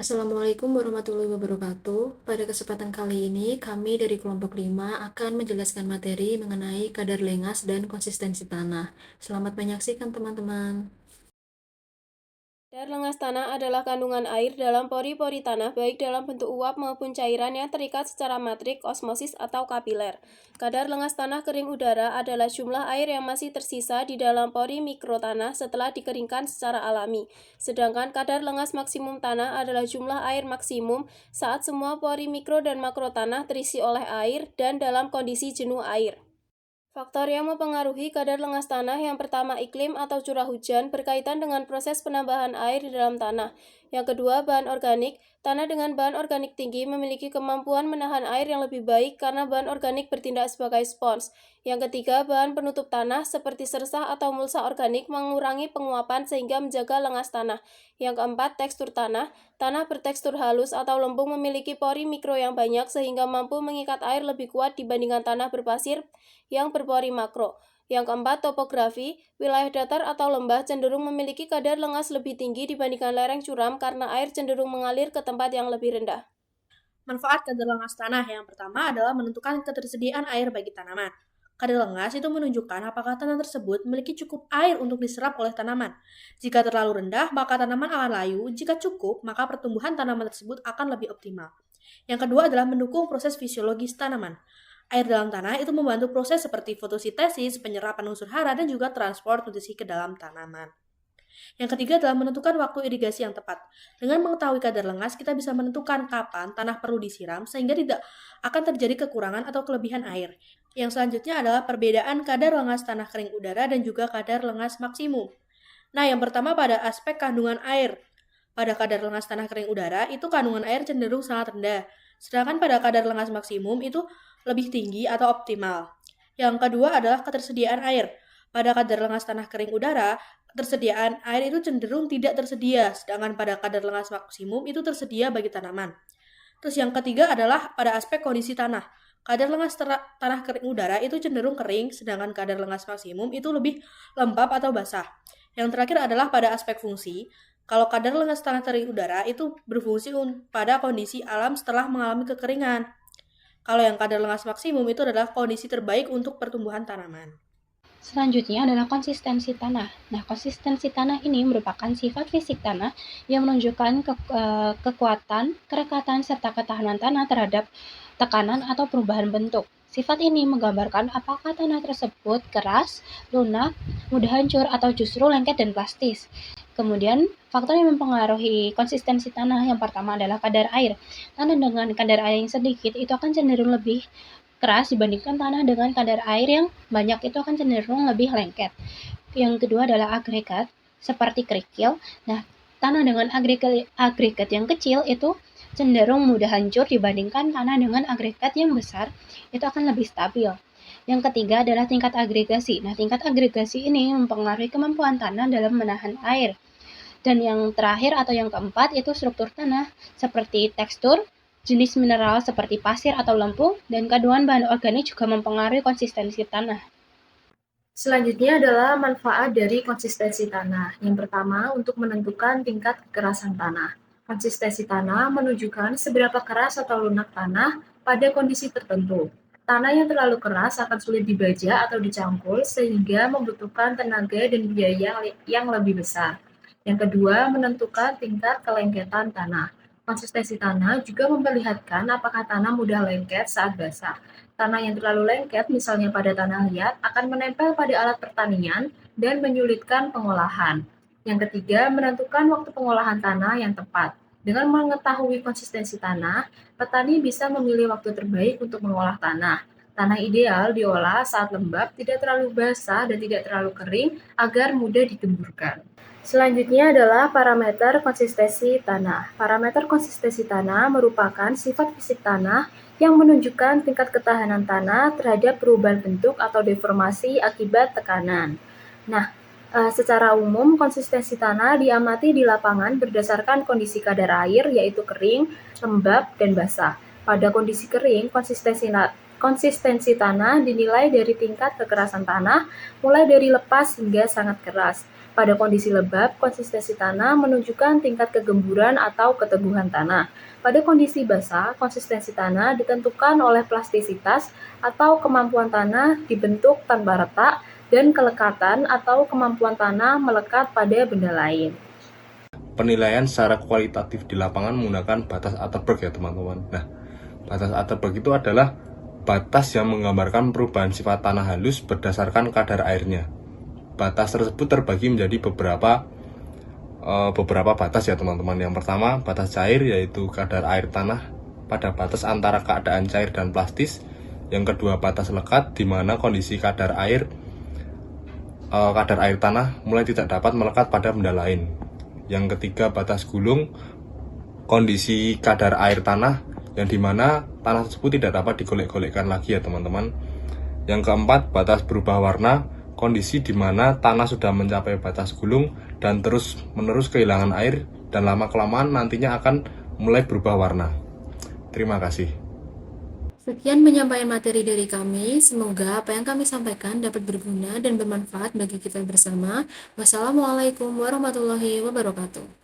Assalamualaikum warahmatullahi wabarakatuh. Pada kesempatan kali ini, kami dari kelompok 5 akan menjelaskan materi mengenai kadar lengas dan konsistensi tanah. Selamat menyaksikan teman-teman. Kadar lengas tanah adalah kandungan air dalam pori-pori tanah, baik dalam bentuk uap maupun cairan yang terikat secara matrik, osmosis, atau kapiler. Kadar lengas tanah kering udara adalah jumlah air yang masih tersisa di dalam pori mikro tanah setelah dikeringkan secara alami. Sedangkan kadar lengas maksimum tanah adalah jumlah air maksimum saat semua pori mikro dan makro tanah terisi oleh air dan dalam kondisi jenuh air. Faktor yang mempengaruhi kadar lengas tanah yang pertama iklim atau curah hujan berkaitan dengan proses penambahan air di dalam tanah. Yang kedua, bahan organik. Tanah dengan bahan organik tinggi memiliki kemampuan menahan air yang lebih baik karena bahan organik bertindak sebagai spons. Yang ketiga, bahan penutup tanah seperti sersah atau mulsa organik mengurangi penguapan sehingga menjaga lengas tanah. Yang keempat, tekstur tanah. Tanah bertekstur halus atau lempung memiliki pori mikro yang banyak sehingga mampu mengikat air lebih kuat dibandingkan tanah berpasir yang berpori makro. Yang keempat, topografi. Wilayah datar atau lembah cenderung memiliki kadar lengas lebih tinggi dibandingkan lereng curam karena air cenderung mengalir ke tempat yang lebih rendah. Manfaat kadar lengas tanah yang pertama adalah menentukan ketersediaan air bagi tanaman. Kadar lengas itu menunjukkan apakah tanah tersebut memiliki cukup air untuk diserap oleh tanaman. Jika terlalu rendah, maka tanaman akan layu. Jika cukup, maka pertumbuhan tanaman tersebut akan lebih optimal. Yang kedua adalah mendukung proses fisiologis tanaman. Air dalam tanah itu membantu proses seperti fotosintesis, penyerapan unsur hara, dan juga transport nutrisi ke dalam tanaman. Yang ketiga adalah menentukan waktu irigasi yang tepat. Dengan mengetahui kadar lengas, kita bisa menentukan kapan tanah perlu disiram sehingga tidak akan terjadi kekurangan atau kelebihan air. Yang selanjutnya adalah perbedaan kadar lengas tanah kering udara dan juga kadar lengas maksimum. Nah, yang pertama pada aspek kandungan air. Pada kadar lengas tanah kering udara, itu kandungan air cenderung sangat rendah. Sedangkan pada kadar lengas maksimum itu lebih tinggi atau optimal. Yang kedua adalah ketersediaan air. Pada kadar lengas tanah kering udara, ketersediaan air itu cenderung tidak tersedia, sedangkan pada kadar lengas maksimum itu tersedia bagi tanaman. Terus yang ketiga adalah pada aspek kondisi tanah. Kadar lengas tanah kering udara itu cenderung kering, sedangkan kadar lengas maksimum itu lebih lembab atau basah. Yang terakhir adalah pada aspek fungsi. Kalau kadar lengas tanah kering udara itu berfungsi pada kondisi alam setelah mengalami kekeringan. Kalau yang kadar lengas maksimum itu adalah kondisi terbaik untuk pertumbuhan tanaman. Selanjutnya adalah konsistensi tanah. Nah, konsistensi tanah ini merupakan sifat fisik tanah yang menunjukkan kekuatan, kerekatan, serta ketahanan tanah terhadap tekanan atau perubahan bentuk. Sifat ini menggambarkan apakah tanah tersebut keras, lunak, mudah hancur, atau justru lengket dan plastis. Kemudian, faktor yang mempengaruhi konsistensi tanah yang pertama adalah kadar air. Tanah dengan kadar air yang sedikit itu akan cenderung lebih keras dibandingkan tanah dengan kadar air yang banyak itu akan cenderung lebih lengket. Yang kedua adalah agregat, seperti kerikil. Nah, tanah dengan agregat yang kecil itu cenderung mudah hancur dibandingkan tanah dengan agregat yang besar, itu akan lebih stabil. Yang ketiga adalah tingkat agregasi. Nah, tingkat agregasi ini mempengaruhi kemampuan tanah dalam menahan air. Dan yang terakhir atau yang keempat itu struktur tanah, seperti tekstur, jenis mineral seperti pasir atau lempung, dan kandungan bahan organik juga mempengaruhi konsistensi tanah. Selanjutnya adalah manfaat dari konsistensi tanah. Yang pertama, untuk menentukan tingkat kekerasan tanah. Konsistensi tanah menunjukkan seberapa keras atau lunak tanah pada kondisi tertentu. Tanah yang terlalu keras akan sulit dibaja atau dicangkul sehingga membutuhkan tenaga dan biaya yang lebih besar. Yang kedua, menentukan tingkat kelengketan tanah. Konsistensi tanah juga memperlihatkan apakah tanah mudah lengket saat basah. Tanah yang terlalu lengket, misalnya pada tanah liat, akan menempel pada alat pertanian dan menyulitkan pengolahan. Yang ketiga, menentukan waktu pengolahan tanah yang tepat. Dengan mengetahui konsistensi tanah, petani bisa memilih waktu terbaik untuk mengolah tanah. Tanah ideal diolah saat lembab, tidak terlalu basah dan tidak terlalu kering agar mudah digemburkan. Selanjutnya adalah parameter konsistensi tanah. Parameter konsistensi tanah merupakan sifat fisik tanah yang menunjukkan tingkat ketahanan tanah terhadap perubahan bentuk atau deformasi akibat tekanan. Nah, secara umum konsistensi tanah diamati di lapangan berdasarkan kondisi kadar air yaitu kering, lembab, dan basah. Pada kondisi kering, konsistensi tanah dinilai dari tingkat kekerasan tanah mulai dari lepas hingga sangat keras. Pada kondisi lembab, konsistensi tanah menunjukkan tingkat kegemburan atau keteguhan tanah. Pada kondisi basah, konsistensi tanah ditentukan oleh plastisitas atau kemampuan tanah dibentuk tanpa retak dan kelekatan atau kemampuan tanah melekat pada benda lain. Penilaian secara kualitatif di lapangan menggunakan batas Atterberg ya teman-teman. Nah, batas Atterberg itu adalah batas yang menggambarkan perubahan sifat tanah halus berdasarkan kadar airnya. Batas tersebut terbagi menjadi beberapa batas ya teman-teman. Yang pertama, batas cair, yaitu kadar air tanah pada batas antara keadaan cair dan plastis. Yang kedua, batas lekat, di mana kondisi kadar air tanah mulai tidak dapat melekat pada benda lain. Yang ketiga, batas gulung, kondisi kadar air tanah yang dimana tanah tersebut tidak dapat digolek-golekkan lagi ya teman-teman. Yang keempat, batas berubah warna, kondisi di mana tanah sudah mencapai batas gulung dan terus-menerus kehilangan air dan lama-kelamaan nantinya akan mulai berubah warna. Terima kasih. Sekian penyampaian materi dari kami. Semoga apa yang kami sampaikan dapat berguna dan bermanfaat bagi kita bersama. Wassalamualaikum warahmatullahi wabarakatuh.